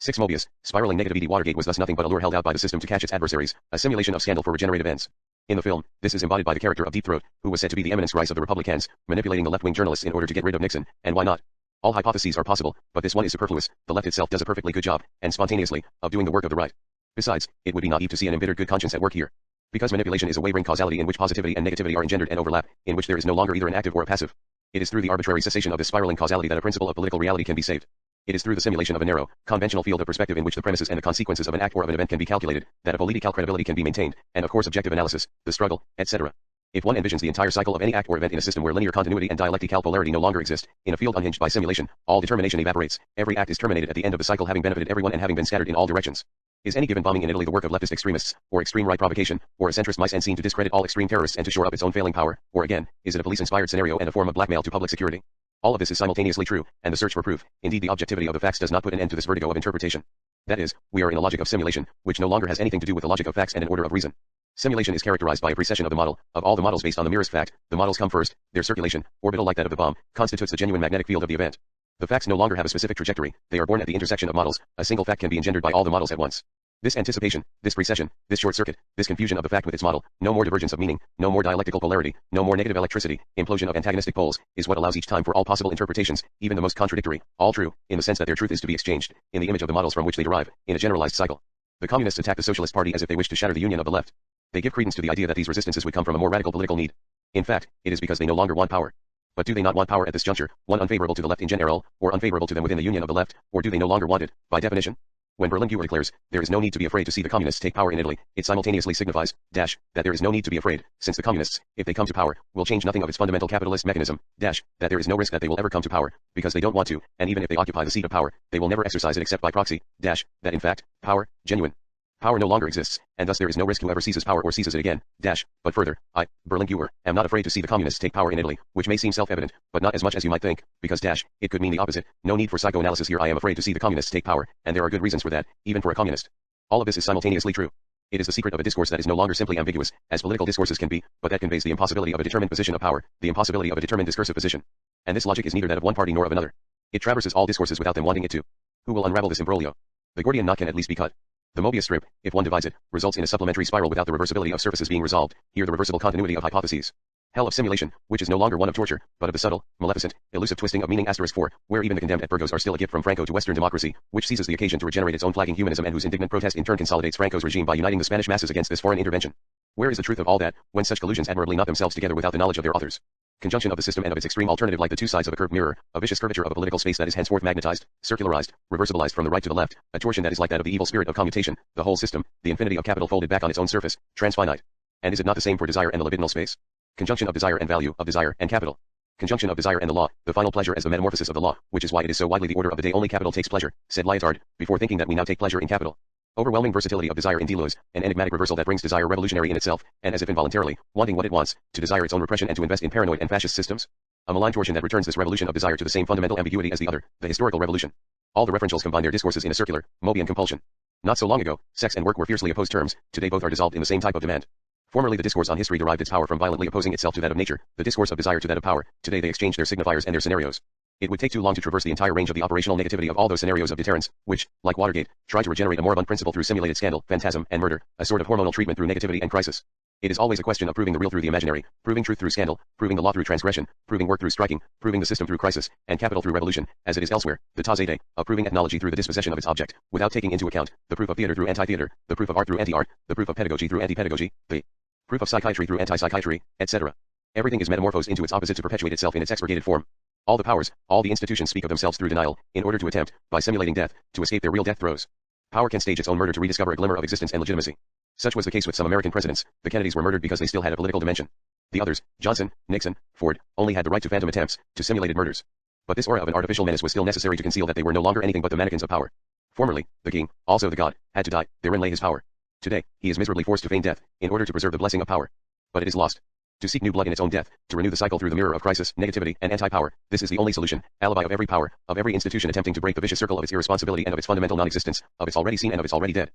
6. MOBIUS, spiraling negativity. Watergate was thus nothing but a lure held out by the system to catch its adversaries, a simulation of scandal for regenerative ends. In the film, this is embodied by the character of Deep Throat, who was said to be the eminence grise of the Republicans, manipulating the left-wing journalists in order to get rid of Nixon, and why not? All hypotheses are possible, but this one is superfluous. The left itself does a perfectly good job, and spontaneously, of doing the work of the right. Besides, it would be naive to see an embittered good conscience at work here. Because manipulation is a wavering causality in which positivity and negativity are engendered and overlap, in which there is no longer either an active or a passive. It is through the arbitrary cessation of this spiraling causality that a principle of political reality can be saved. It is through the simulation of a narrow, conventional field of perspective in which the premises and the consequences of an act or of an event can be calculated, that a political credibility can be maintained, and of course objective analysis, the struggle, etc. If one envisions the entire cycle of any act or event in a system where linear continuity and dialectical polarity no longer exist, in a field unhinged by simulation, all determination evaporates, every act is terminated at the end of the cycle having benefited everyone and having been scattered in all directions. Is any given bombing in Italy the work of leftist extremists, or extreme right provocation, or a centrist mise en scene to discredit all extreme terrorists and to shore up its own failing power, or again, is it a police-inspired scenario and a form of blackmail to public security? All of this is simultaneously true, and the search for proof, indeed the objectivity of the facts does not put an end to this vertigo of interpretation. That is, we are in a logic of simulation, which no longer has anything to do with the logic of facts and an order of reason. Simulation is characterized by a precession of the model, of all the models based on the merest fact, the models come first, their circulation, orbital like that of the bomb, constitutes the genuine magnetic field of the event. The facts no longer have a specific trajectory, they are born at the intersection of models, a single fact can be engendered by all the models at once. This anticipation, this precession, this short circuit, this confusion of the fact with its model, no more divergence of meaning, no more dialectical polarity, no more negative electricity, implosion of antagonistic poles, is what allows each time for all possible interpretations, even the most contradictory, all true, in the sense that their truth is to be exchanged, in the image of the models from which they derive, in a generalized cycle. The communists attack the Socialist Party as if they wish to shatter the union of the left. They give credence to the idea that these resistances would come from a more radical political need. In fact, it is because they no longer want power. But do they not want power at this juncture, one unfavorable to the left in general, or unfavorable to them within the union of the left, or do they no longer want it, by definition? When Berlinguer declares, there is no need to be afraid to see the communists take power in Italy, it simultaneously signifies, that there is no need to be afraid, since the communists, if they come to power, will change nothing of its fundamental capitalist mechanism, that there is no risk that they will ever come to power, because they don't want to, and even if they occupy the seat of power, they will never exercise it except by proxy, that in fact, power, genuine power no longer exists, and thus there is no risk whoever seizes power or seizes it again, but further, I, Berlinguer, am not afraid to see the communists take power in Italy, which may seem self-evident, but not as much as you might think, because it could mean the opposite, no need for psychoanalysis here. I am afraid to see the communists take power, and there are good reasons for that, even for a communist. All of this is simultaneously true. It is the secret of a discourse that is no longer simply ambiguous, as political discourses can be, but that conveys the impossibility of a determined position of power, the impossibility of a determined discursive position. And this logic is neither that of one party nor of another. It traverses all discourses without them wanting it to. Who will unravel this imbroglio? The Gordian knot can at least be cut. The Mobius strip, if one divides it, results in a supplementary spiral without the reversibility of surfaces being resolved, here the reversible continuity of hypotheses. Hell of simulation, which is no longer one of torture, but of the subtle, maleficent, elusive twisting of meaning *4, where even the condemned at Burgos are still a gift from Franco to Western democracy, which seizes the occasion to regenerate its own flagging humanism and whose indignant protest in turn consolidates Franco's regime by uniting the Spanish masses against this foreign intervention. Where is the truth of all that, when such collusions admirably knot themselves together without the knowledge of their authors? Conjunction of the system and of its extreme alternative like the two sides of a curved mirror, a vicious curvature of a political space that is henceforth magnetized, circularized, reversibilized from the right to the left, a torsion that is like that of the evil spirit of commutation, the whole system, the infinity of capital folded back on its own surface, transfinite. And is it not the same for desire and the libidinal space? Conjunction of desire and value, of desire and capital. Conjunction of desire and the law, the final pleasure as the metamorphosis of the law, which is why it is so widely the order of the day only capital takes pleasure, said Lyotard, before thinking that we now take pleasure in capital. Overwhelming versatility of desire in Deleuze, an enigmatic reversal that brings desire revolutionary in itself, and as if involuntarily, wanting what it wants, to desire its own repression and to invest in paranoid and fascist systems. A malign torsion that returns this revolution of desire to the same fundamental ambiguity as the other, the historical revolution. All the referentials combine their discourses in a circular, Mobian compulsion. Not so long ago, sex and work were fiercely opposed terms, today both are dissolved in the same type of demand. Formerly the discourse on history derived its power from violently opposing itself to that of nature, the discourse of desire to that of power, today they exchange their signifiers and their scenarios. It would take too long to traverse the entire range of the operational negativity of all those scenarios of deterrence, which, like Watergate, try to regenerate a moribund principle through simulated scandal, phantasm, and murder, a sort of hormonal treatment through negativity and crisis. It is always a question of proving the real through the imaginary, proving truth through scandal, proving the law through transgression, proving work through striking, proving the system through crisis, and capital through revolution, as it is elsewhere, the tasse de, of proving ethnology through the dispossession of its object, without taking into account the proof of theater through anti-theater, the proof of art through anti-art, the proof of pedagogy through anti-pedagogy, the proof of psychiatry through anti-psychiatry, etc. Everything is metamorphosed into its opposite to perpetuate itself in its expurgated form. All the powers, all the institutions speak of themselves through denial, in order to attempt, by simulating death, to escape their real death throes. Power can stage its own murder to rediscover a glimmer of existence and legitimacy. Such was the case with some American presidents. The Kennedys were murdered because they still had a political dimension. The others, Johnson, Nixon, Ford, only had the right to phantom attempts, to simulated murders. But this aura of an artificial menace was still necessary to conceal that they were no longer anything but the mannequins of power. Formerly, the king, also the god, had to die, therein lay his power. Today, he is miserably forced to feign death, in order to preserve the blessing of power. But it is lost. To seek new blood in its own death, to renew the cycle through the mirror of crisis, negativity, and anti-power, this is the only solution, alibi of every power, of every institution attempting to break the vicious circle of its irresponsibility and of its fundamental non-existence, of its already seen and of its already dead.